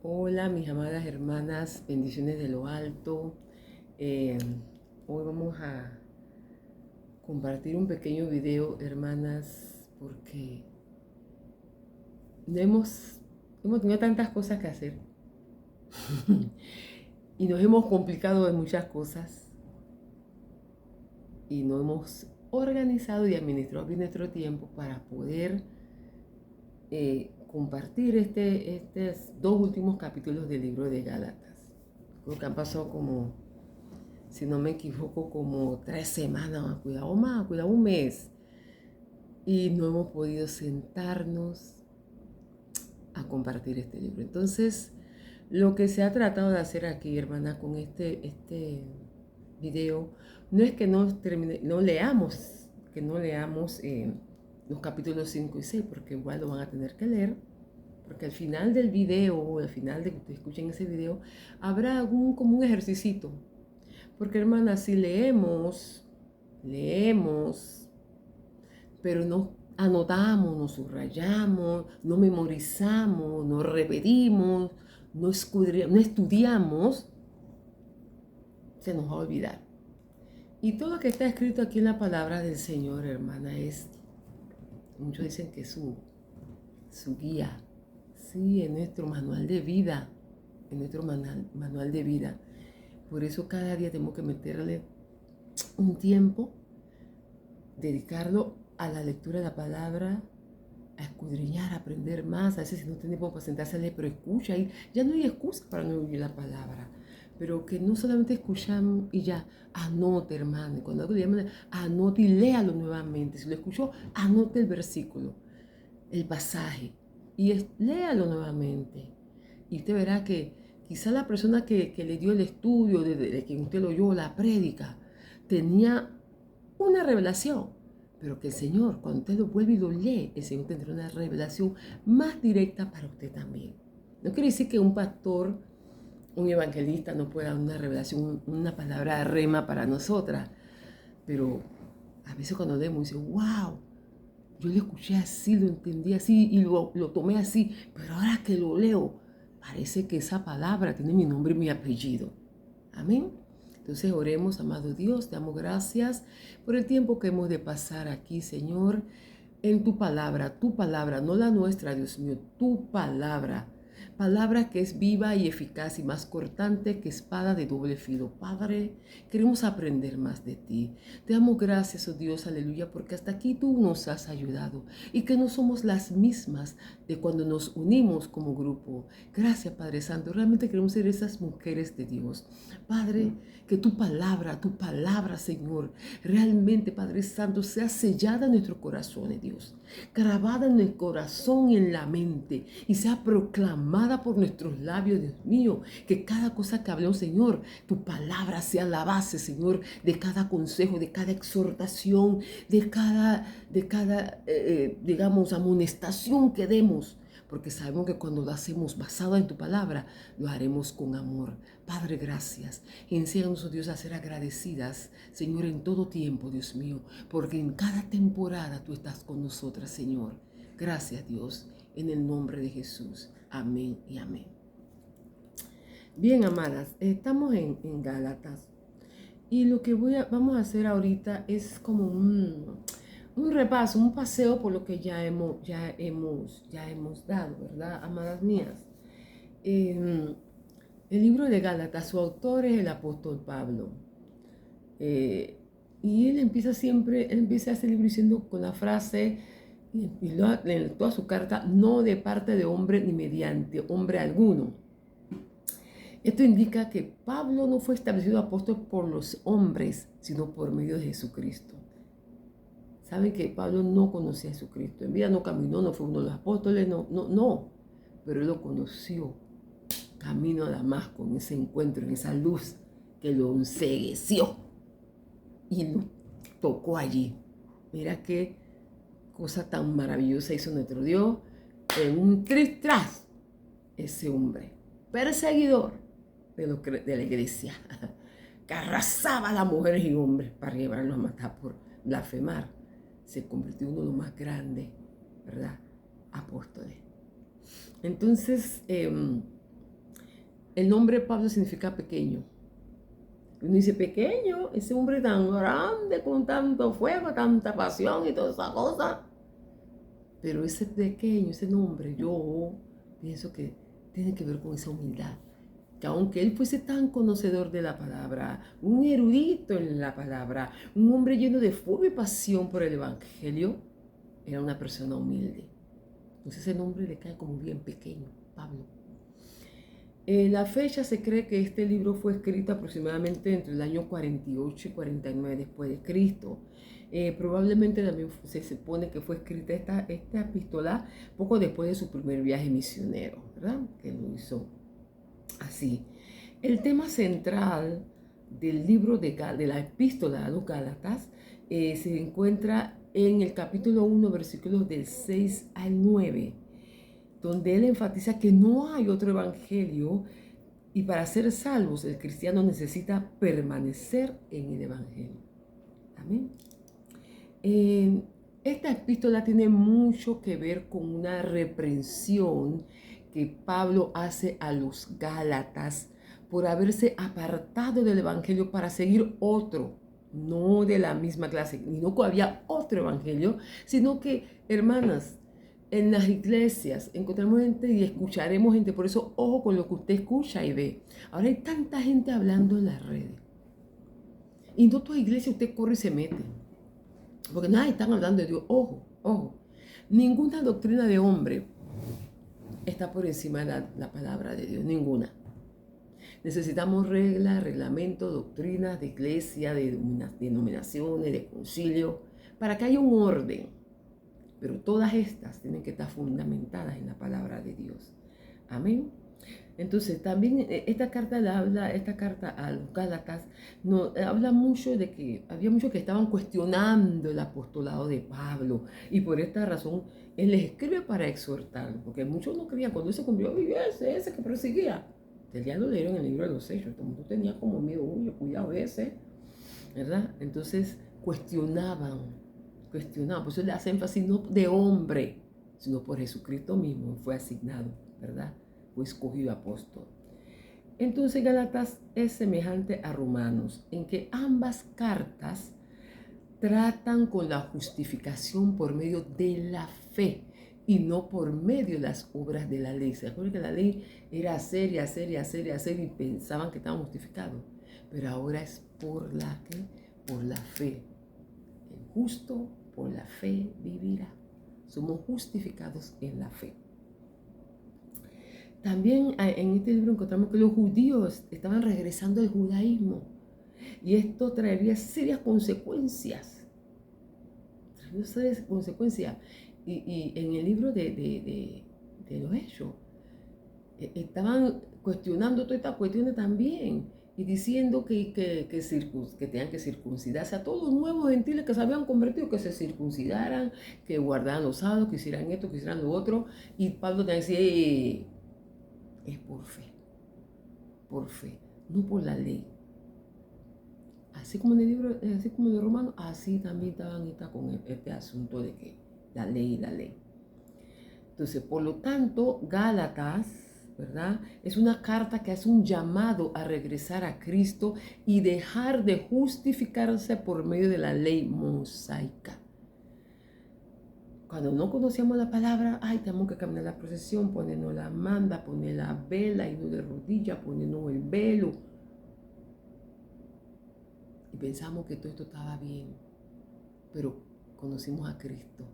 Hola, mis amadas hermanas, bendiciones de lo alto. Eh, Hoy vamos a compartir un pequeño video, hermanas, porque no hemos tenido tantas cosas que hacer y nos hemos complicado de muchas cosas y no hemos organizado y administrado bien nuestro tiempo para poder compartir estos dos últimos capítulos del libro de Gálatas. Creo que han pasado como, si no me equivoco, como 3 semanas, cuidado más, cuidado un mes. Y no hemos podido sentarnos a compartir este libro. Entonces, lo que se ha tratado de hacer aquí, hermana, con este video, no es que no leamos, los capítulos 5 y 6, porque igual lo van a tener que leer, porque al final del video, o al final de que ustedes escuchen ese video, habrá como un ejercicio. Porque, hermana, si leemos, pero no anotamos, no subrayamos, no memorizamos, no repetimos, no estudiamos, se nos va a olvidar. Y todo lo que está escrito aquí en la palabra del Señor, hermana, muchos dicen que es su guía. Sí, en nuestro manual de vida, en nuestro manual de vida. Por eso cada día tenemos que meterle un tiempo, dedicarlo a la lectura de la palabra, a escudriñar, a aprender más. A veces si no tenemos para sentarse a leer, pero escucha, y ya no hay excusa para no oír la palabra. Pero que no solamente escuchamos y ya, anote, hermano. Y cuando algo le llaman, anote y léalo nuevamente. Si lo escuchó, anote el versículo, el pasaje, y léalo nuevamente. Y usted verá que quizá la persona que le dio el estudio, de quien usted lo oyó, la prédica, tenía una revelación, pero que el Señor, cuando usted lo vuelve y lo lee, el Señor tendrá una revelación más directa para usted también. No quiere decir que un pastor, un evangelista no pueda dar una revelación, una palabra de rema para nosotras, pero a veces cuando leemos dice, wow, yo lo escuché así, lo entendí así y lo tomé así, pero ahora que lo leo, parece que esa palabra tiene mi nombre y mi apellido. Amén. Entonces oremos, amado Dios, te damos gracias por el tiempo que hemos de pasar aquí, Señor, en tu palabra, no la nuestra, Dios mío, tu palabra. Palabra que es viva y eficaz y más cortante que espada de doble filo. Padre, queremos aprender más de ti. Te damos gracias, oh Dios, aleluya, porque hasta aquí tú nos has ayudado y que no somos las mismas de cuando nos unimos como grupo. Gracias, Padre Santo. Realmente queremos ser esas mujeres de Dios. Padre, que tu palabra, Señor, realmente, Padre Santo, sea sellada en nuestro corazón, Dios, grabada en el corazón y en la mente, y sea proclamada por nuestros labios, Dios mío, que cada cosa que hablemos, Señor, tu palabra sea la base, Señor, de cada consejo, de cada exhortación, digamos, amonestación que demos, porque sabemos que cuando lo hacemos basado en tu palabra, lo haremos con amor. Padre, gracias. Enséñanos, oh Dios, a ser agradecidas, Señor, en todo tiempo, Dios mío, porque en cada temporada tú estás con nosotras, Señor. Gracias, Dios, en el nombre de Jesús. Amén y amén. Bien, amadas, estamos en Gálatas. Y lo que vamos a hacer ahorita es como un repaso, un paseo por lo que ya hemos dado, ¿verdad, amadas mías? El libro de Gálatas, su autor es el apóstol Pablo. Y él empieza ese libro diciendo con la frase, en toda su carta, no de parte de hombre ni mediante hombre alguno. Esto indica que Pablo no fue establecido apóstol por los hombres, sino por medio de Jesucristo. Saben que Pablo no conocía a Jesucristo. En vida no caminó, no fue uno de los apóstoles, no. Pero él lo conoció camino a Damasco, en ese encuentro, en esa luz que lo encegueció y lo tocó allí. Mira qué cosa tan maravillosa hizo nuestro Dios en un tras ese hombre perseguidor de la iglesia, que arrasaba a las mujeres y hombres para llevarlos a matar por blasfemar, se convirtió en uno de los más grandes, ¿verdad?, apóstoles. Entonces, el nombre Pablo significa pequeño. Uno dice, pequeño, ese hombre tan grande, con tanto fuego, tanta pasión y toda esa cosa. Pero ese pequeño, ese nombre, yo pienso que tiene que ver con esa humildad. Que aunque él fuese tan conocedor de la palabra, un erudito en la palabra, un hombre lleno de fuego y pasión por el Evangelio, era una persona humilde. Entonces ese nombre le cae como bien pequeño, Pablo. La fecha se cree que este libro fue escrito aproximadamente entre el año 48 y 49 después de Cristo. Probablemente también se supone que fue escrita esta epístola poco después de su primer viaje misionero, ¿verdad? Que lo hizo así. El tema central del libro de la epístola a los Gálatas se encuentra en el capítulo 1, versículos del 6 al 9, donde él enfatiza que no hay otro evangelio y para ser salvos el cristiano necesita permanecer en el evangelio. Amén. Esta epístola tiene mucho que ver con una reprensión que Pablo hace a los Gálatas por haberse apartado del evangelio para seguir otro, no de la misma clase, y no que había otro evangelio, sino que, hermanas, en las iglesias encontramos gente y escucharemos gente, por eso ojo con lo que usted escucha y ve. Ahora hay tanta gente hablando en las redes. Y no toda iglesia usted corre y se mete. Porque nadie está hablando de Dios. Ojo, ojo. Ninguna doctrina de hombre está por encima de la palabra de Dios. Ninguna. Necesitamos reglas, reglamentos, doctrinas de iglesia, de denominaciones, de concilio, para que haya un orden. Pero todas estas tienen que estar fundamentadas en la palabra de Dios. Amén. Entonces, también esta carta a los Gálatas, habla mucho de que había muchos que estaban cuestionando el apostolado de Pablo. Y por esta razón, él les escribe para exhortar, porque muchos no creían. Cuando él se cumplió, ese que perseguía. Él ya lo leyeron en el libro de los Hechos. Todo el mundo tenía como miedo, cuidado ese, ¿verdad? Entonces, cuestionaban. Por eso le hace énfasis no de hombre, sino por Jesucristo mismo. Fue asignado, ¿verdad? Fue escogido apóstol. Entonces Gálatas es semejante a Romanos, en que ambas cartas tratan con la justificación por medio de la fe y no por medio de las obras de la ley. ¿Se acuerdan que la ley era hacer y pensaban que estaban justificados? Pero ahora es por la fe. El justo por la fe vivirá. Somos justificados en la fe. También en este libro encontramos que los judíos estaban regresando al judaísmo y esto traería serias consecuencias. Y en el libro de los Hechos estaban cuestionando todas estas cuestiones también y diciendo que tenían que circuncidarse a todos los nuevos gentiles que se habían convertido, que se circuncidaran, que guardaran los sábados, que hicieran esto, que hicieran lo otro. Y Pablo te decía, es por fe, no por la ley. Así como en el libro, así como en el Romano, así también está con este asunto de que la ley. Entonces, por lo tanto, Gálatas, ¿verdad? Es una carta que hace un llamado a regresar a Cristo y dejar de justificarse por medio de la ley mosaica. Cuando no conocíamos la palabra, tenemos que caminar la procesión, ponernos la manda, poner la vela y no de rodillas, ponernos el velo. Y pensamos que todo esto estaba bien, pero conocimos a Cristo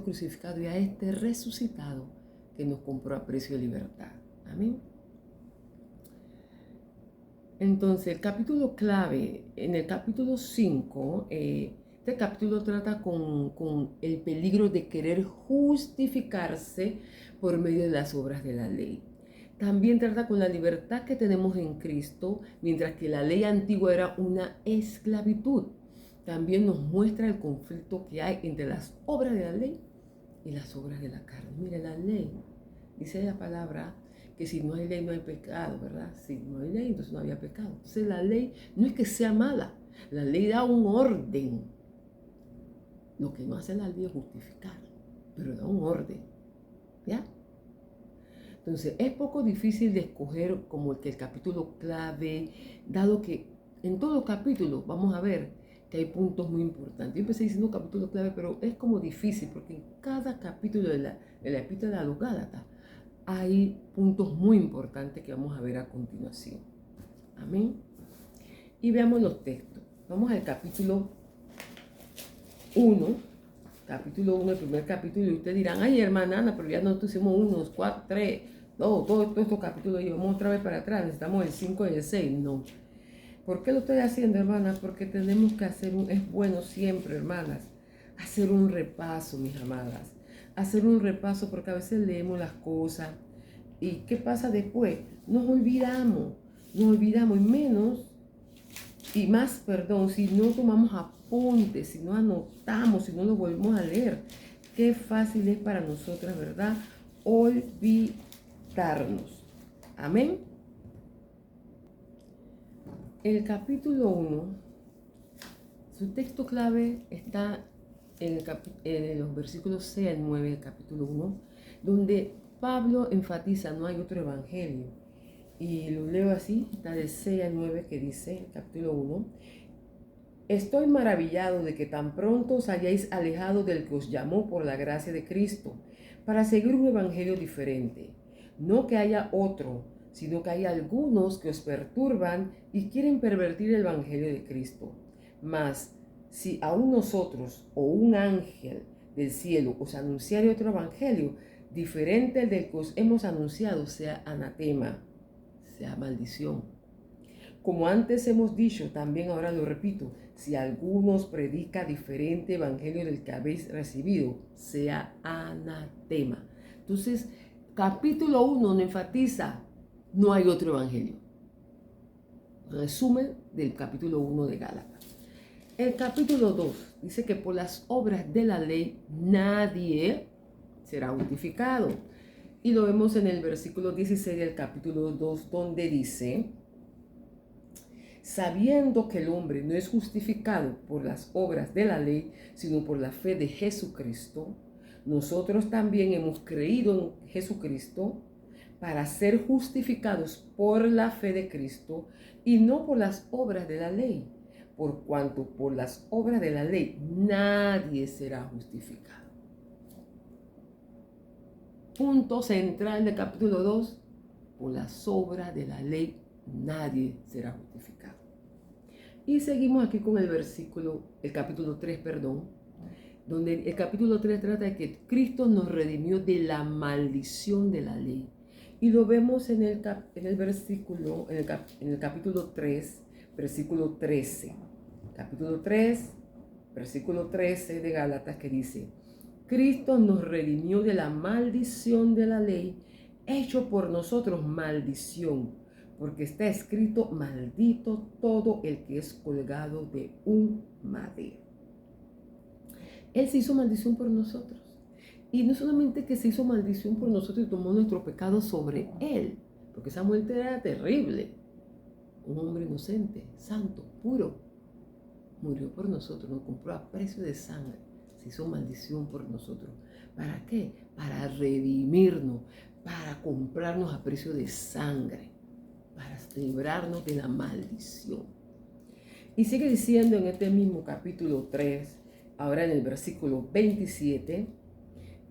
crucificado y a este resucitado que nos compró a precio de libertad. Amén. Entonces, el capítulo clave, en el capítulo 5, este capítulo trata con el peligro de querer justificarse por medio de las obras de la ley. También trata con la libertad que tenemos en Cristo, mientras que la ley antigua era una esclavitud. También nos muestra el conflicto que hay entre las obras de la ley y las obras de la carne. Mire, la ley, dice la palabra, que si no hay ley no hay pecado, ¿verdad? Si no hay ley, entonces no había pecado. Entonces la ley no es que sea mala, la ley da un orden. Lo que no hace la ley es justificar, pero da un orden, ¿ya? Entonces, es poco difícil de escoger como que el capítulo clave, dado que en todos los capítulos vamos a ver que hay puntos muy importantes. Yo empecé diciendo capítulo clave, pero es como difícil, porque en cada capítulo de la epístola a los Gálatas hay puntos muy importantes que vamos a ver a continuación. Amén. Y veamos los textos. Vamos al capítulo 1. Capítulo 1, el primer capítulo, y ustedes dirán, ay, hermana Ana, pero ya no hicimos 1, 4, 3, no, todos estos capítulos llevamos otra vez para atrás, necesitamos el 5 y el 6, no. ¿Por qué lo estoy haciendo, hermanas? Porque tenemos que hacer es bueno siempre, hermanas, hacer un repaso, mis amadas, hacer un repaso, porque a veces leemos las cosas, y ¿qué pasa después? Nos olvidamos, y menos, y más, perdón, si no tomamos apuntes, si no anotamos, si no lo volvemos a leer. Qué fácil es para nosotras, ¿verdad? Olvidarnos. Amén. El capítulo 1, su texto clave está en los versículos 6 al 9 del capítulo 1, donde Pablo enfatiza, no hay otro evangelio. Y lo leo así, está de 6 al 9 que dice, el capítulo 1. Estoy maravillado de que tan pronto os hayáis alejado del que os llamó por la gracia de Cristo, para seguir un evangelio diferente. No que haya otro, sino que hay algunos que os perturban y quieren pervertir el evangelio de Cristo. Mas, si aún nosotros o un ángel del cielo os anunciare otro evangelio, diferente al del que os hemos anunciado, sea anatema, sea maldición. Como antes hemos dicho, también ahora lo repito, si alguno os predica diferente evangelio del que habéis recibido, sea anatema. Entonces, capítulo 1 nos enfatiza, no hay otro evangelio. Resumen del capítulo 1 de Gálatas. El capítulo 2 dice que por las obras de la ley nadie será justificado. Y lo vemos en el versículo 16 del capítulo 2, donde dice, sabiendo que el hombre no es justificado por las obras de la ley, sino por la fe de Jesucristo, nosotros también hemos creído en Jesucristo para ser justificados por la fe de Cristo y no por las obras de la ley, por cuanto por las obras de la ley nadie será justificado. Punto central del capítulo 2, por las obras de la ley nadie será justificado. Y seguimos aquí con el capítulo 3, donde el capítulo 3 trata de que Cristo nos redimió de la maldición de la ley. Y lo vemos en el capítulo 3, versículo 13. Capítulo 3, versículo 13 de Gálatas, que dice, Cristo nos redimió de la maldición de la ley, hecho por nosotros maldición, porque está escrito, maldito todo el que es colgado de un madero. Él se hizo maldición por nosotros. Y no solamente que se hizo maldición por nosotros y tomó nuestro pecado sobre él, porque esa muerte era terrible. Un hombre inocente, santo, puro, murió por nosotros, nos compró a precio de sangre. Se hizo maldición por nosotros. ¿Para qué? Para redimirnos, para comprarnos a precio de sangre, para librarnos de la maldición. Y sigue diciendo en este mismo capítulo 3, ahora en el versículo 27,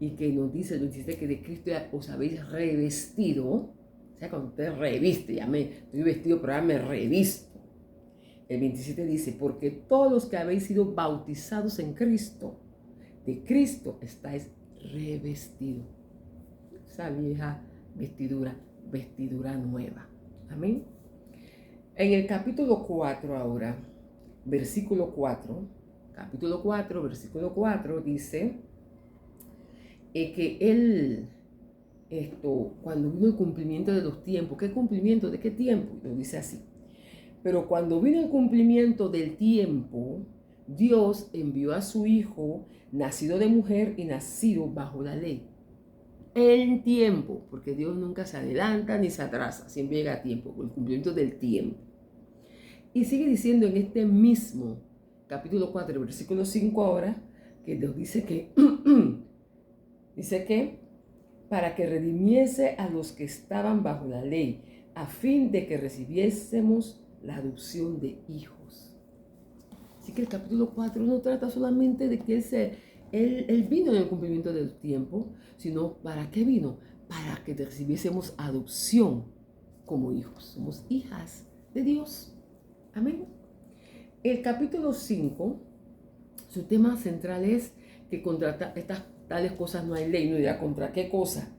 y que nos dice el 27 que de Cristo ya os habéis revestido. O sea, cuando usted reviste, estoy vestido, pero ya me revisto. El 27 dice, porque todos los que habéis sido bautizados en Cristo, de Cristo estáis revestidos. Esa vieja vestidura nueva. Amén. En el capítulo 4 ahora, versículo 4, capítulo 4, versículo 4 dice que cuando vino el cumplimiento de los tiempos, ¿qué cumplimiento? ¿De qué tiempo? Lo dice así. Pero cuando vino el cumplimiento del tiempo, Dios envió a su Hijo, nacido de mujer y nacido bajo la ley. En tiempo, porque Dios nunca se adelanta ni se atrasa, siempre llega a tiempo, con el cumplimiento del tiempo. Y sigue diciendo en este mismo capítulo 4, versículo 5 ahora, que Dios dice que para que redimiese a los que estaban bajo la ley, a fin de que recibiésemos la adopción de hijos. Así que el capítulo 4 no trata solamente de que él vino en el cumplimiento del tiempo, sino ¿para qué vino? Para que recibiésemos adopción como hijos. Somos hijas de Dios. Amén. El capítulo 5, su tema central es que contra estas tales cosas no hay ley. No dirá, ¿contra qué cosa?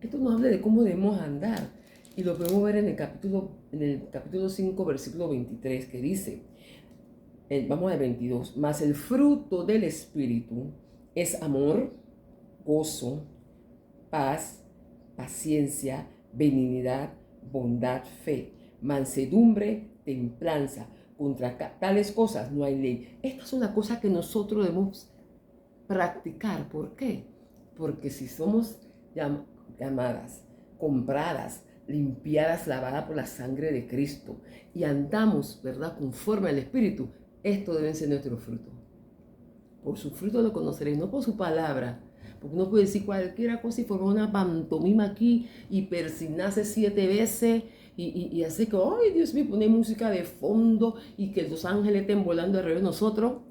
Esto nos habla de cómo debemos andar. Y lo podemos ver en el capítulo 5, versículo 23, que dice, vamos al 22, mas el fruto del Espíritu es amor, gozo, paz, paciencia, benignidad, bondad, fe, mansedumbre, templanza. Contra tales cosas no hay ley. Estas son las cosas que nosotros debemos practicar. ¿Por qué? Porque si somos llamadas, compradas, limpiadas, lavadas por la sangre de Cristo y andamos, ¿verdad?, conforme al Espíritu, esto deben ser nuestros frutos. Por su fruto lo conoceréis, no por su palabra. Porque uno puede decir cualquier cosa y formar una pantomima aquí y persignarse 7 veces y hacer que, ay Dios mío, poner música de fondo y que los ángeles estén volando alrededor de nosotros.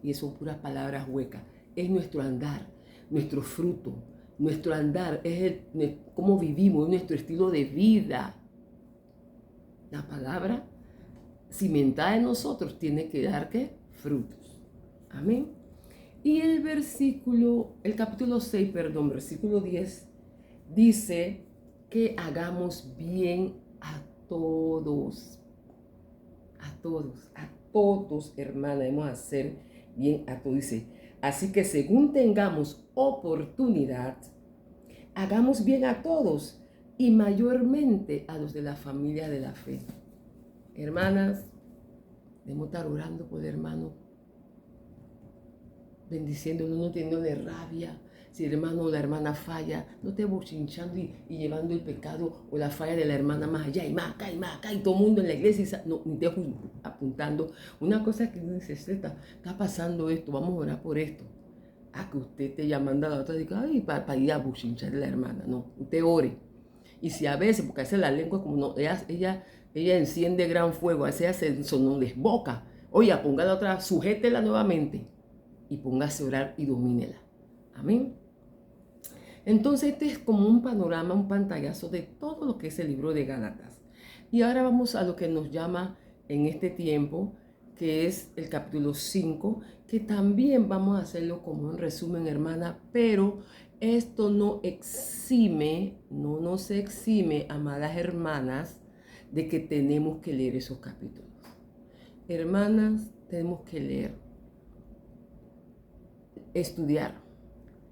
Y eso son puras palabras huecas. Es nuestro andar, nuestro fruto. Nuestro andar es cómo vivimos, es nuestro estilo de vida. La palabra cimentada en nosotros tiene que dar ¿qué? Frutos. Amén. Y el capítulo 6, versículo 10, dice que hagamos bien a todos. A todos, hermana, debemos hacer bien a todos. Dice, así que según tengamos oportunidad, hagamos bien a todos y mayormente a los de la familia de la fe. Hermanas, debemos estar orando por el hermano, bendiciéndolo, no teniéndole rabia. Si el hermano o la hermana falla, no te bochinchando y llevando el pecado o la falla de la hermana más allá y más acá y todo el mundo en la iglesia, no, ni te apuntando. Una cosa que dice, está pasando esto, vamos a orar por esto. A que usted esté llamando a la otra y diga, ay, para ir a bochinchar de la hermana. No, usted ore. Y si a veces, porque a veces la lengua, como no, ella enciende gran fuego, a veces se nos desboca. Oye, ponga la otra, sujétela nuevamente y póngase a orar y domínela. Amén. Entonces este es como un panorama, un pantallazo de todo lo que es el libro de Gálatas. Y ahora vamos a lo que nos llama en este tiempo, que es el capítulo 5, que también vamos a hacerlo como un resumen, hermana, pero esto no nos exime, amadas hermanas, de que tenemos que leer esos capítulos. Hermanas, tenemos que leer, estudiar,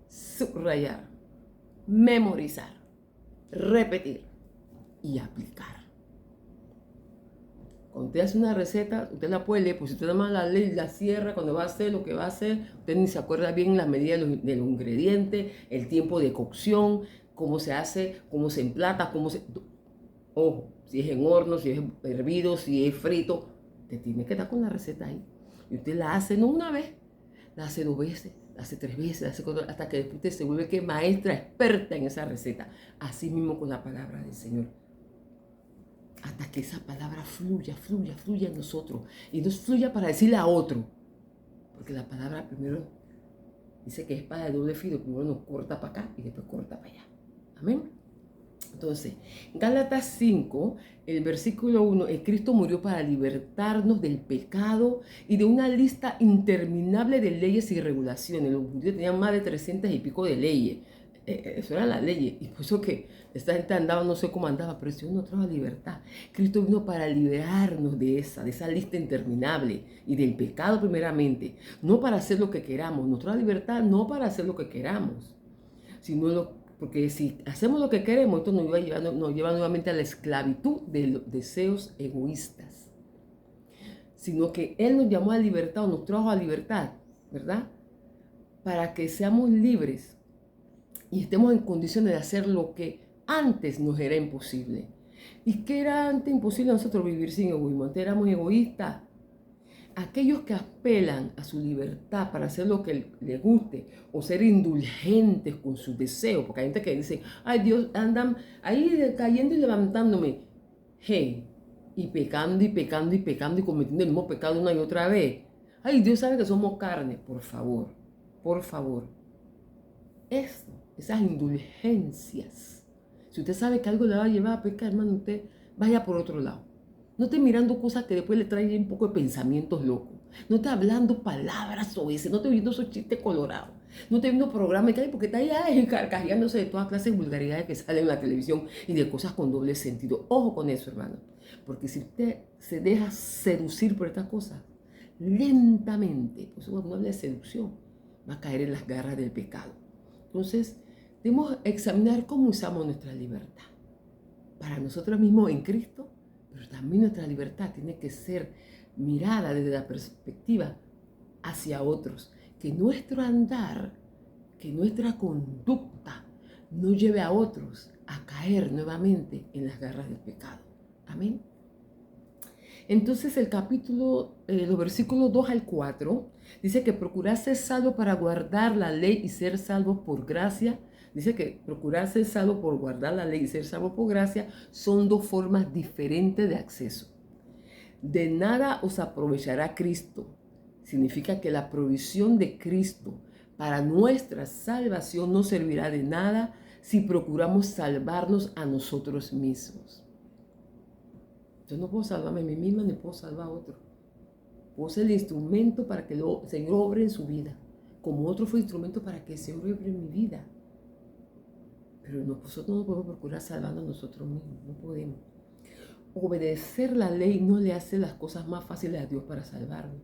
subrayar, memorizar, repetir y aplicar. Cuando usted hace una receta, usted la puede leer, pues si usted nada más la lee, la cierra, cuando va a hacer lo que va a hacer, usted ni se acuerda bien la medida de los ingredientes, el tiempo de cocción, cómo se hace, cómo se emplata, ojo, si es en horno, si es hervido, si es frito, usted tiene que estar con la receta ahí. Y usted la hace no una vez, la hace 2 veces, la hace 3 veces, la hace 4, hasta que después usted se vuelve que maestra, experta en esa receta. Así mismo con la palabra del Señor. Hasta que esa palabra fluya en nosotros. Y no fluya para decirle a otro. Porque la palabra primero dice que es espada de doble filo. Primero nos corta para acá y después corta para allá. Amén. Entonces, Gálatas 5, el versículo 1, el Cristo murió para libertarnos del pecado y de una lista interminable de leyes y regulaciones. Los judíos tenían más de 300 y pico de leyes. Eso eran las leyes. Y por eso que esta gente andaba, no sé cómo andaba, pero el Señor nos trajo libertad. Cristo vino para liberarnos de esa lista interminable y del pecado primeramente. No para hacer lo que queramos. Nos trajo libertad no para hacer lo que queramos, sino porque si hacemos lo que queremos, esto nos lleva nuevamente a la esclavitud de los deseos egoístas. Sino que Él nos llamó a libertad o nos trajo a libertad, ¿verdad? Para que seamos libres y estemos en condiciones de hacer lo que antes nos era imposible. ¿Y qué era antes imposible a nosotros? Vivir sin egoísmo. Antes éramos egoístas. aquellos que apelan a su libertad para hacer lo que les guste o ser indulgentes con sus deseos, porque hay gente que dice, ay Dios, andan ahí cayendo y levantándome, hey, y pecando y pecando y pecando y cometiendo el mismo pecado una y otra vez. Ay, Dios sabe que somos carne, por favor, por favor. Esto, esas indulgencias, si usted sabe que algo le va a llevar a pecar, hermano, usted vaya por otro lado. No esté mirando cosas que después le traen un poco de pensamientos locos. No esté hablando palabras o ese, no esté viendo esos chistes colorados. No esté viendo programas que hay porque está ahí carcajeándose de todas clases de vulgaridades que salen en la televisión y de cosas con doble sentido. Ojo con eso, hermano. Porque si usted se deja seducir por estas cosas, lentamente, pues cuando habla de seducción, va a caer en las garras del pecado. Entonces, debemos examinar cómo usamos nuestra libertad. Para nosotros mismos en Cristo, pero también nuestra libertad tiene que ser mirada desde la perspectiva hacia otros. Que nuestro andar, que nuestra conducta no lleve a otros a caer nuevamente en las garras del pecado. Amén. Entonces el capítulo, los versículos 2 al 4, dice que procurar ser salvo para guardar la ley y ser salvo por gracia. Dice que procurar ser salvo por guardar la ley y ser salvo por gracia son dos formas diferentes de acceso. De nada os aprovechará Cristo. Significa que la provisión de Cristo para nuestra salvación no servirá de nada si procuramos salvarnos a nosotros mismos. Yo no puedo salvarme a mí misma ni puedo salvar a otro. Puedo ser el instrumento para que el Señor obre en su vida, como otro fue instrumento para que el Señor obre en mi vida. Pero nosotros no podemos procurar salvarnos a nosotros mismos, no podemos. Obedecer la ley no le hace las cosas más fáciles a Dios para salvarnos.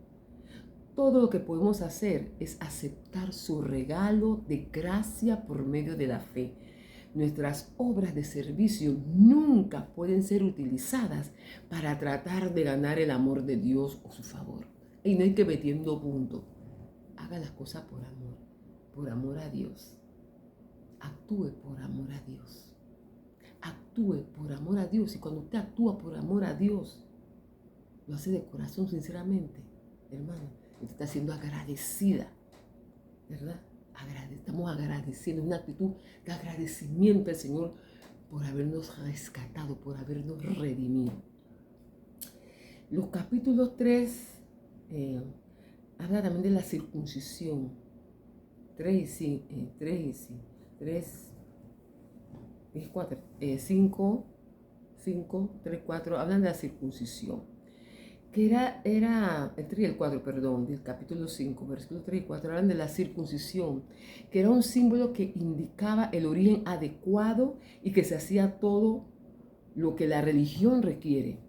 Todo lo que podemos hacer es aceptar su regalo de gracia por medio de la fe. Nuestras obras de servicio nunca pueden ser utilizadas para tratar de ganar el amor de Dios o su favor. Y no hay que metiendo punto. Haga las cosas por amor a Dios. Actúe por amor a Dios. Actúe por amor a Dios. Y cuando usted actúa por amor a Dios, lo hace de corazón, sinceramente, hermano. Usted está siendo agradecida, ¿verdad? Estamos agradeciendo, una actitud de agradecimiento al Señor por habernos rescatado, por habernos redimido. Los capítulos 3 habla también de la circuncisión. 3 y 4, 5, 3, 4, hablan de la circuncisión. Que era el 3 y el 4, perdón, del capítulo 5, versículos 3 y 4, hablan de la circuncisión, que era un símbolo que indicaba el origen adecuado y que se hacía todo lo que la religión requiere.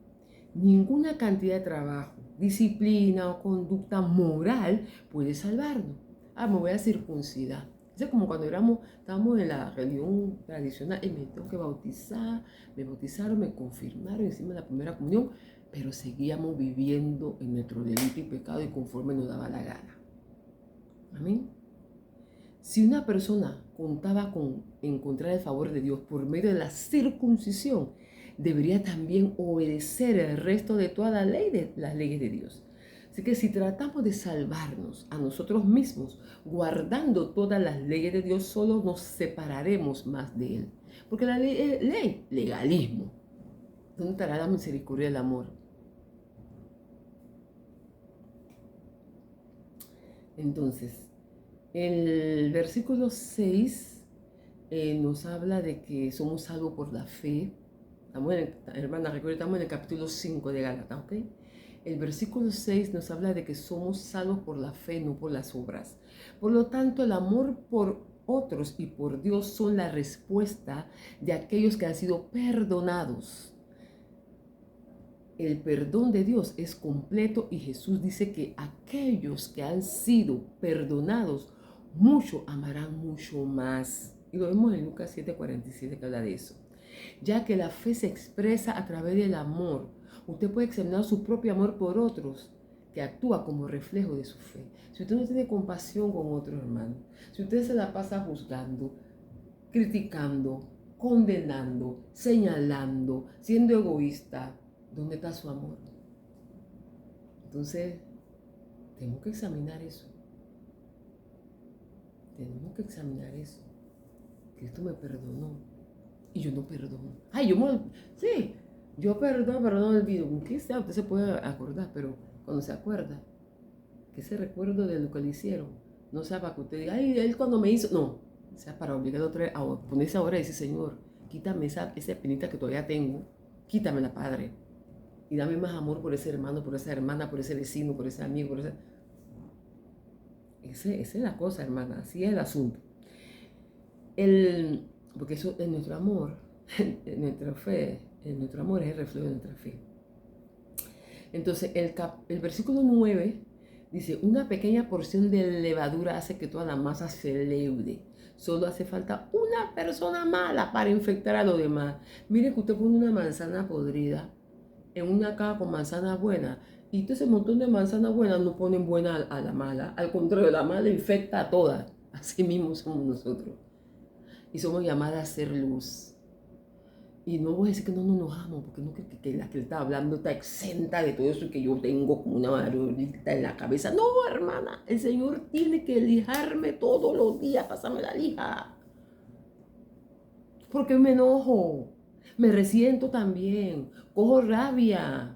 Ninguna cantidad de trabajo, disciplina o conducta moral puede salvarnos. Me voy a circuncidar. Es como cuando estábamos en la religión tradicional y me tengo que bautizar, me bautizaron, me confirmaron encima de la primera comunión, pero seguíamos viviendo en nuestro delito y pecado y conforme nos daba la gana. Amén. Si una persona contaba con encontrar el favor de Dios por medio de la circuncisión, debería también obedecer el resto de toda la ley de las leyes de Dios. Así que si tratamos de salvarnos a nosotros mismos, guardando todas las leyes de Dios, solo nos separaremos más de Él. Porque la ley es ley, legalismo. ¿Dónde estará la misericordia y el amor? Entonces, el versículo 6 nos habla de que somos salvos por la fe. Hermana, recuerda, estamos en el capítulo 5 de Gálatas, ¿ok? El versículo 6 nos habla de que somos salvos por la fe, no por las obras. Por lo tanto, el amor por otros y por Dios son la respuesta de aquellos que han sido perdonados. El perdón de Dios es completo y Jesús dice que aquellos que han sido perdonados mucho amarán mucho más. Y lo vemos en Lucas 7:47 que habla de eso. Ya que la fe se expresa a través del amor. Usted puede examinar su propio amor por otros, que actúa como reflejo de su fe. Si usted no tiene compasión con otro hermano, si usted se la pasa juzgando, criticando, condenando, señalando, siendo egoísta, ¿dónde está su amor? Entonces, Tenemos que examinar eso. Tenemos que examinar eso. Cristo me perdonó y yo no perdono. Ay, sí, yo perdono, pero no olvido. ¿Qué sea? Usted se puede acordar, pero cuando se acuerda, que ese recuerdo de lo que le hicieron, no sea para que usted diga, ay, él cuando me hizo, no, sea para obligar a otra vez a ponerse ahora y decir, Señor, quítame esa penita que todavía tengo, quítamela, Padre, y dame más amor por ese hermano, por esa hermana, por ese vecino, por ese amigo, por ese... Esa es la cosa, hermana, así es el asunto. Porque eso es nuestro amor, en nuestra fe, en nuestro amor es el reflejo de nuestra fe. Entonces, el versículo 9 dice, una pequeña porción de levadura hace que toda la masa se leude. Solo hace falta una persona mala para infectar a los demás. Mire que usted pone una manzana podrida en una caja con manzana buena y todo ese montón de manzanas buenas no ponen buena a la mala. Al contrario, la mala infecta a todas. Así mismo somos nosotros. Y somos llamadas a ser luz. Y no voy a decir que no nos enojamos, porque no creo que la que está hablando está exenta de todo eso que yo tengo como una marioneta en la cabeza. No, hermana, el Señor tiene que lijarme todos los días, pasarme la lija. Porque me enojo, me resiento también, cojo rabia.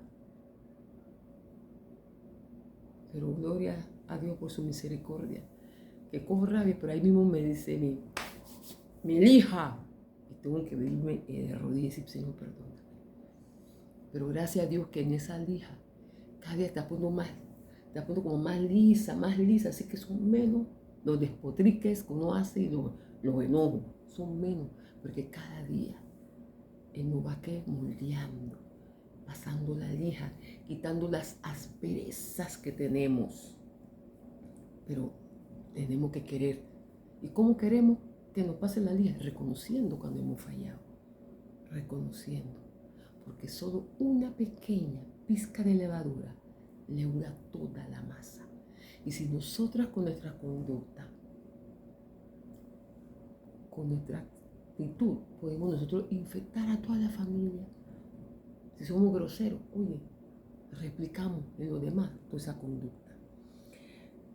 Pero gloria a Dios por su misericordia, que cojo rabia, pero ahí mismo me dice mi lija. Tengo que verme de rodillas y decir, Señor, perdóname. Pero gracias a Dios que en esa lija, cada día te apunto como más lisa, así que son menos los despotriques que uno hace y los enojos, son menos, porque cada día Él nos va moldeando, pasando la lija, quitando las asperezas que tenemos. Pero tenemos que querer. ¿Y cómo queremos que nos pase la lija? Reconociendo cuando hemos fallado. Reconociendo. Porque solo una pequeña pizca de levadura leuda toda la masa. Y si nosotras con nuestra conducta, con nuestra actitud, podemos nosotros infectar a toda la familia. Si somos groseros, oye, replicamos en los demás toda esa conducta.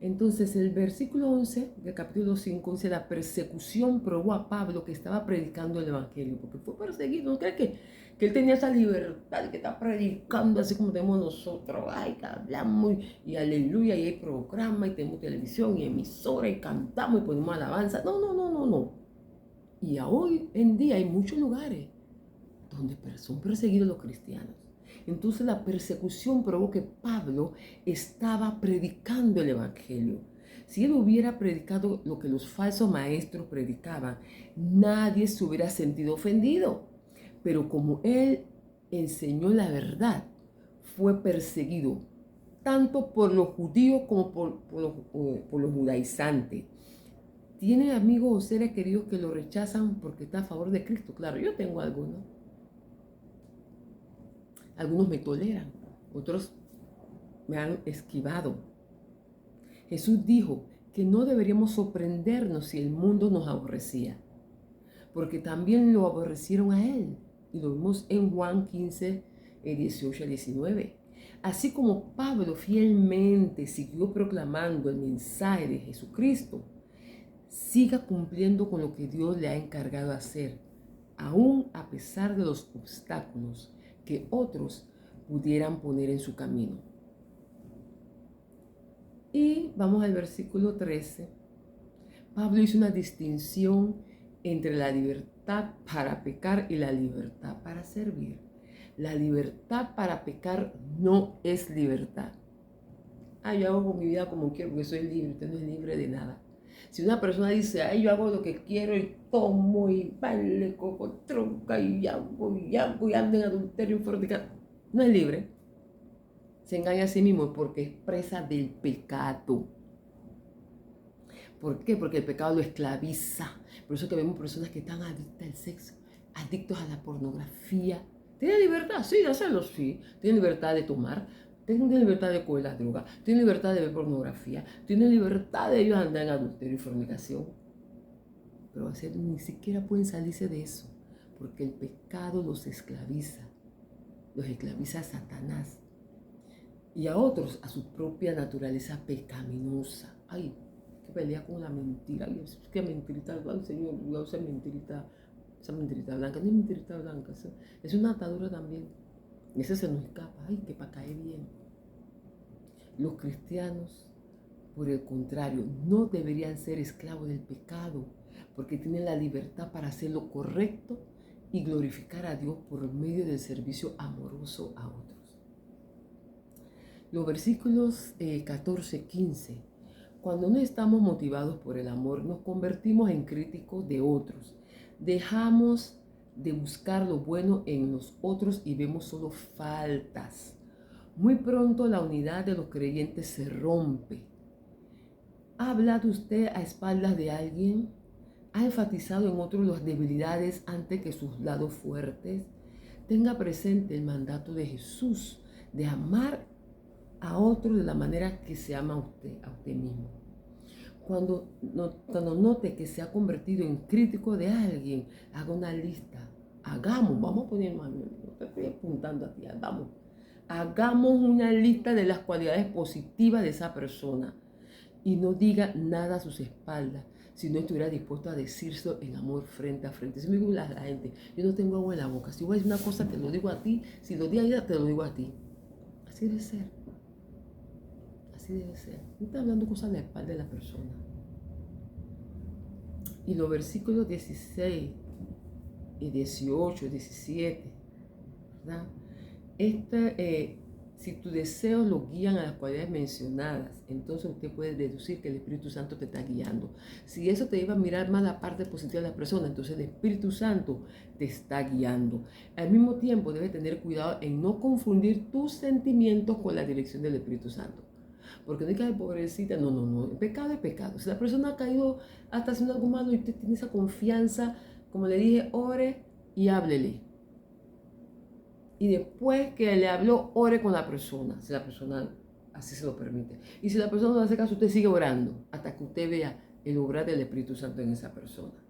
Entonces el versículo 11 del capítulo 5 dice, la persecución probó a Pablo que estaba predicando el evangelio, porque fue perseguido. ¿No cree que él tenía esa libertad que está predicando así como tenemos nosotros? Ay, que hablamos y aleluya, y hay programa, y tenemos televisión y emisora, y cantamos y ponemos alabanza. No. Y hoy en día hay muchos lugares donde son perseguidos los cristianos. Entonces la persecución probó que Pablo estaba predicando el evangelio. Si él hubiera predicado lo que los falsos maestros predicaban, nadie se hubiera sentido ofendido. Pero como él enseñó la verdad, fue perseguido tanto por los judíos como por los judaizantes. ¿Tiene amigos o seres queridos que lo rechazan porque está a favor de Cristo? Claro, yo tengo algunos. Algunos me toleran, otros me han esquivado. Jesús dijo que no deberíamos sorprendernos si el mundo nos aborrecía, porque también lo aborrecieron a él. Y lo vimos en Juan 15, 18 a 19. Así como Pablo fielmente siguió proclamando el mensaje de Jesucristo, siga cumpliendo con lo que Dios le ha encargado hacer, aún a pesar de los obstáculos que otros pudieran poner en su camino. Y vamos al versículo 13. Pablo hizo una distinción entre la libertad para pecar y la libertad para servir. La libertad para pecar no es libertad. Yo hago con mi vida como quiero porque soy libre. Usted no es libre de nada. Si una persona dice, yo hago lo que quiero y tomo y baile, cojo tronca y ando en adulterio y fornicación, no es libre. Se engaña a sí mismo porque es presa del pecado. ¿Por qué? Porque el pecado lo esclaviza. Por eso que vemos personas que están adictas al sexo, adictos a la pornografía. ¿Tienen libertad? Sí, de hacerlo, sí. Tienen libertad de tomar, tienen libertad de coger las drogas, tienen libertad de ver pornografía, tienen libertad de ellos andar en adulterio y fornicación. Pero ni siquiera pueden salirse de eso, porque el pecado los esclaviza a Satanás. y a otros a su propia naturaleza pecaminosa. Ay, que pelea con la mentira. Ay, es que mentirita, ay, Señor, voy a usar mentirita, esa mentirita blanca. No es mentirita blanca, es una atadura también. Y ese se nos escapa. Ay, que para caer bien. Los cristianos, por el contrario, no deberían ser esclavos del pecado, porque tienen la libertad para hacer lo correcto y glorificar a Dios por medio del servicio amoroso a otros. Los versículos 14, 15. Cuando no estamos motivados por el amor, nos convertimos en críticos de otros. Dejamos de buscar lo bueno en los otros y vemos solo faltas. Muy pronto la unidad de los creyentes se rompe. ¿Ha hablado usted a espaldas de alguien? ¿Ha enfatizado en otros las debilidades antes que sus lados fuertes? Tenga presente el mandato de Jesús de amar a otro de la manera que se ama a usted mismo. Cuando note que se ha convertido en crítico de alguien, haga una lista. Vamos a poner mano, no te estoy apuntando a ti, hagamos una lista de las cualidades positivas de esa persona y no diga nada a sus espaldas si no estuviera dispuesto a decirlo en amor frente a frente. Si me digo la gente, yo no tengo agua en la boca, si voy a decir una cosa te lo digo a ti, si lo digo a ella te lo digo a ti. Así debe ser. Así debe ser. No está hablando cosas a la espalda de la persona. Y los versículos 16 y 18, 17, ¿verdad? Si tus deseos lo guían a las cualidades mencionadas, entonces usted puede deducir que el Espíritu Santo te está guiando. Si eso te lleva a mirar más la parte positiva de la persona, entonces el Espíritu Santo te está guiando. Al mismo tiempo, debes tener cuidado en no confundir tus sentimientos con la dirección del Espíritu Santo. Porque no hay que decir, pobrecita, no, el pecado es pecado. Si la persona ha caído hasta haciendo algo malo y usted tiene esa confianza, como le dije, ore y háblele. Y después que le habló, ore con la persona, si la persona así se lo permite. Y si la persona no hace caso, usted sigue orando hasta que usted vea el obrar del Espíritu Santo en esa persona.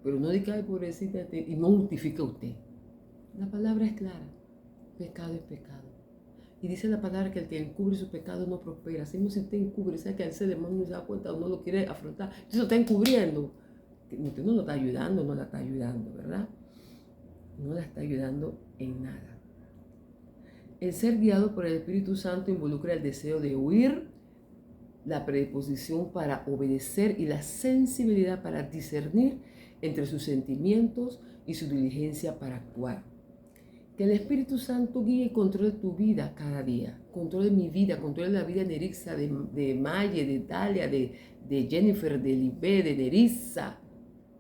Pero no diga, ay, pobrecita, y no justifique usted. La palabra es clara. Pecado es pecado. Y dice la palabra que el que encubre su pecado no prospera. Así no, si usted encubre, sabe que al ser humano no se da cuenta o no lo quiere afrontar, entonces lo está encubriendo. Usted no lo está ayudando, no la está ayudando, ¿verdad? No la está ayudando en nada. El ser guiado por el Espíritu Santo involucra el deseo de huir, la predisposición para obedecer y la sensibilidad para discernir entre sus sentimientos y su diligencia para actuar. Que el Espíritu Santo guíe y controle tu vida cada día. Controle mi vida, controle la vida de Nerixa, de Maye, de Dalia, de Jennifer, de Libé, de Nerissa,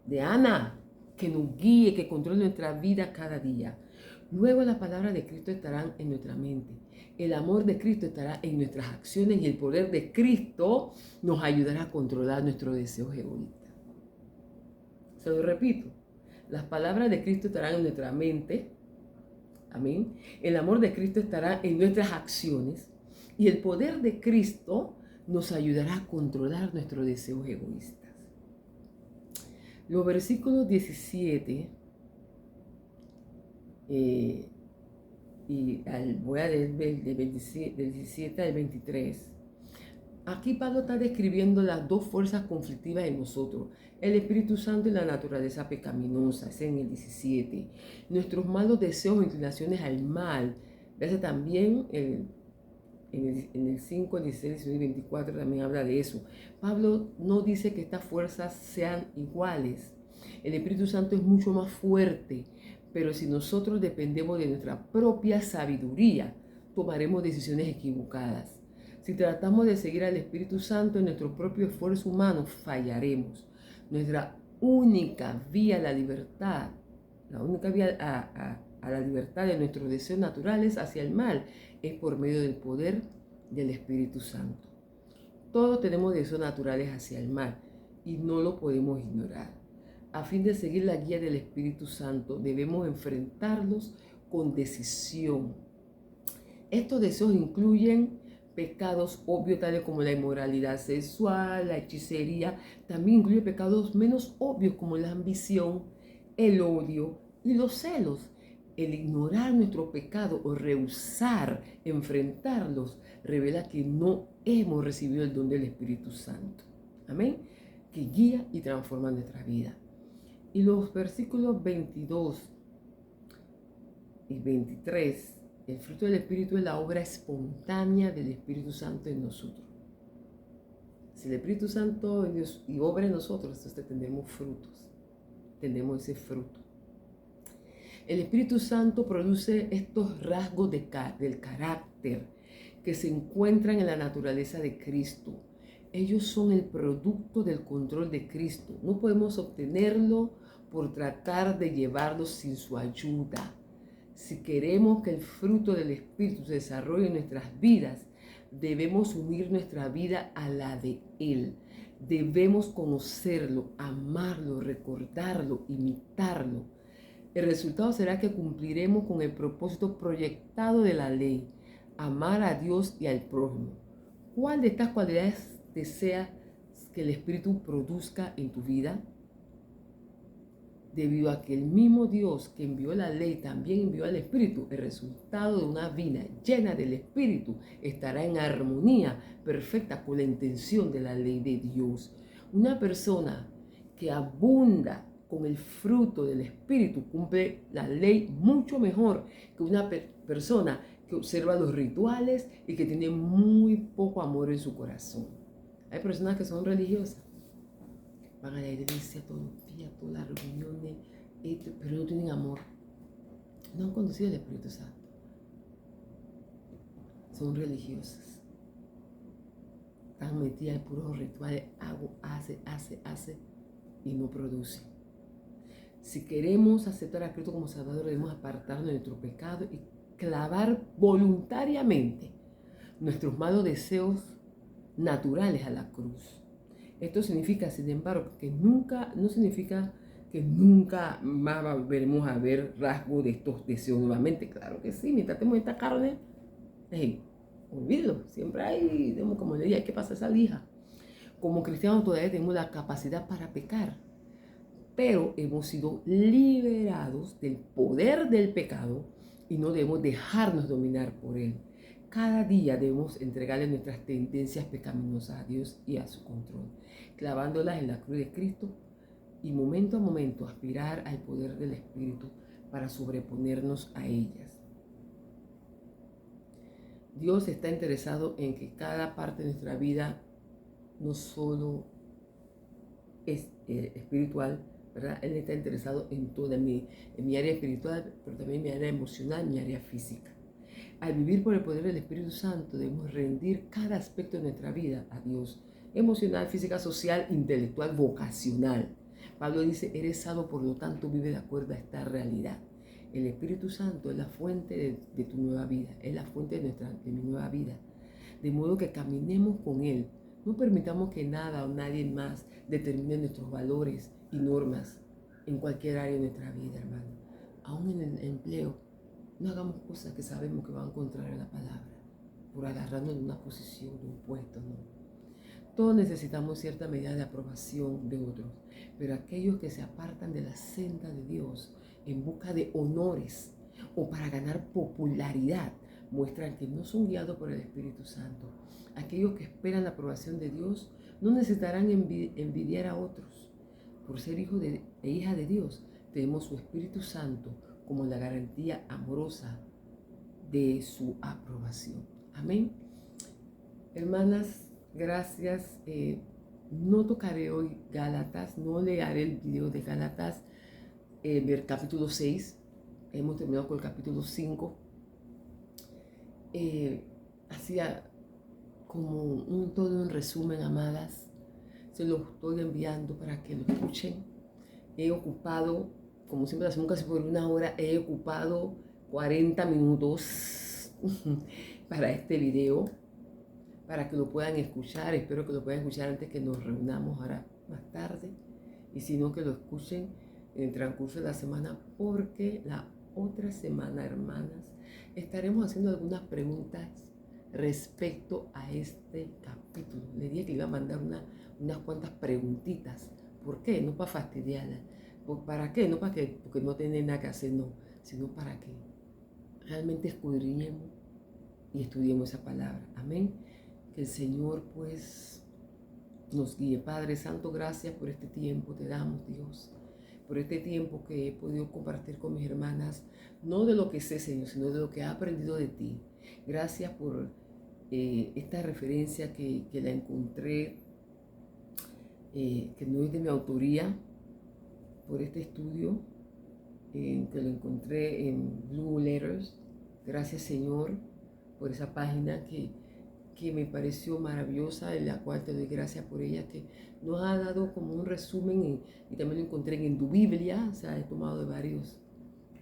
de Ana. Que nos guíe, que controle nuestra vida cada día. Luego las palabras de Cristo estarán en nuestra mente. El amor de Cristo estará en nuestras acciones y el poder de Cristo nos ayudará a controlar nuestros deseos egoístas. Se lo repito. Las palabras de Cristo estarán en nuestra mente. Amén. El amor de Cristo estará en nuestras acciones y el poder de Cristo nos ayudará a controlar nuestros deseos egoístas. Los versículos 17 voy a leer del 17 al 23. Aquí Pablo está describiendo las dos fuerzas conflictivas en nosotros, el Espíritu Santo y la naturaleza pecaminosa, es en el 17. Nuestros malos deseos o inclinaciones al mal, veas también en el 5, 16, 19 y 24 también habla de eso. Pablo no dice que estas fuerzas sean iguales. El Espíritu Santo es mucho más fuerte, pero si nosotros dependemos de nuestra propia sabiduría, tomaremos decisiones equivocadas. Si tratamos de seguir al Espíritu Santo en nuestro propio esfuerzo humano, fallaremos. Nuestra única vía a la libertad, la única vía a la libertad de nuestros deseos naturales hacia el mal, es por medio del poder del Espíritu Santo. Todos tenemos deseos naturales hacia el mal y no lo podemos ignorar. A fin de seguir la guía del Espíritu Santo, debemos enfrentarlos con decisión. Estos deseos incluyen pecados obvios tales como la inmoralidad sexual, la hechicería. También incluye pecados menos obvios como la ambición, el odio y los celos. El ignorar nuestro pecado o rehusar enfrentarlos revela que no hemos recibido el don del Espíritu Santo. Amén. Que guía y transforma nuestra vida. Y los versículos 22 y 23, el fruto del Espíritu es la obra espontánea del Espíritu Santo en nosotros. Si el Espíritu Santo y obra en nosotros, entonces tendremos frutos. Tendremos ese fruto. El Espíritu Santo produce estos rasgos del carácter que se encuentran en la naturaleza de Cristo. Ellos son el producto del control de Cristo. No podemos obtenerlo por tratar de llevarlo sin su ayuda. Si queremos que el fruto del Espíritu se desarrolle en nuestras vidas, debemos unir nuestra vida a la de Él. Debemos conocerlo, amarlo, recordarlo, imitarlo. El resultado será que cumpliremos con el propósito proyectado de la ley, amar a Dios y al prójimo. ¿Cuál de estas cualidades deseas que el Espíritu produzca en tu vida? Debido a que el mismo Dios que envió la ley también envió al Espíritu, el resultado de una vida llena del Espíritu estará en armonía perfecta con la intención de la ley de Dios. Una persona que abunda con el fruto del Espíritu cumple la ley mucho mejor que una persona que observa los rituales y que tiene muy poco amor en su corazón. Hay personas que son religiosas, van a la iglesia todos los días, todas las reuniones, pero no tienen amor. No han conocido el Espíritu Santo. Son religiosas. Están metidas en puros rituales, hace y no producen. Si queremos aceptar a Cristo como Salvador, debemos apartarnos de nuestro pecado y clavar voluntariamente nuestros malos deseos naturales a la cruz. Esto significa, sin embargo, no significa que nunca más volveremos a ver rasgos de estos deseos nuevamente. Claro que sí, mientras tenemos esta carne, olvídalo, siempre hay, como le dije, hay que pasar esa lija. Como cristianos todavía tenemos la capacidad para pecar, pero hemos sido liberados del poder del pecado y no debemos dejarnos dominar por él. Cada día debemos entregarle nuestras tendencias pecaminosas a Dios y a su control, clavándolas en la cruz de Cristo y momento a momento aspirar al poder del Espíritu para sobreponernos a ellas. Dios está interesado en que cada parte de nuestra vida no solo es espiritual, ¿verdad? Él está interesado en toda en mi área espiritual, pero también en mi área emocional, mi área física. Al vivir por el poder del Espíritu Santo, debemos rendir cada aspecto de nuestra vida a Dios, emocional, física, social, intelectual, vocacional. Pablo dice, eres salvo, por lo tanto vive de acuerdo a esta realidad. El Espíritu Santo es la fuente de tu nueva vida, es la fuente de mi nueva vida. De modo que caminemos con Él. No permitamos que nada o nadie más determine nuestros valores y normas en cualquier área de nuestra vida, hermano. Aún en el empleo, no hagamos cosas que sabemos que van contrario a la palabra, por agarrarnos de una posición, de un puesto, no. Todos necesitamos cierta medida de aprobación de otros, pero aquellos que se apartan de la senda de Dios en busca de honores o para ganar popularidad, muestran que no son guiados por el Espíritu Santo. Aquellos que esperan la aprobación de Dios no necesitarán envidiar a otros. Por ser hijos e hijas de Dios, tenemos su Espíritu Santo como la garantía amorosa de su aprobación. Amén. Hermanas, gracias. No tocaré hoy Gálatas, no leeré el video de Gálatas, del capítulo 6. Hemos terminado con el capítulo 5. Hacía como todo un resumen, amadas. Se lo estoy enviando para que lo escuchen. He ocupado, como siempre hacemos casi por una hora, he ocupado 40 minutos para este video, para que lo puedan escuchar. Espero que lo puedan escuchar antes que nos reunamos ahora más tarde, y si no, que lo escuchen en el transcurso de la semana, porque la otra semana, hermanas, estaremos haciendo algunas preguntas respecto a este capítulo. Le dije que iba a mandar unas cuantas preguntitas. ¿Por qué? No para fastidiarla. ¿Para qué? No para que, porque no tiene nada que hacer, no. sino para que realmente escudriñemos y estudiemos esa palabra. Amén. Que el Señor pues nos guíe. Padre Santo, gracias por este tiempo. Te damos, Dios, por este tiempo que he podido compartir con mis hermanas, no de lo que sé, Señor, sino de lo que he aprendido de ti. Gracias por esta referencia que la encontré, que no es de mi autoría, por este estudio, que lo encontré en Blue Letters. Gracias, Señor, por esa página que me pareció maravillosa, en la cual te doy gracias por ella, que nos ha dado como un resumen y también lo encontré en tu Biblia. O sea, he tomado de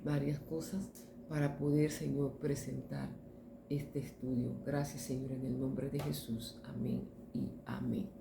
varias cosas para poder, Señor, presentar este estudio. Gracias, Señor, en el nombre de Jesús. Amén y amén.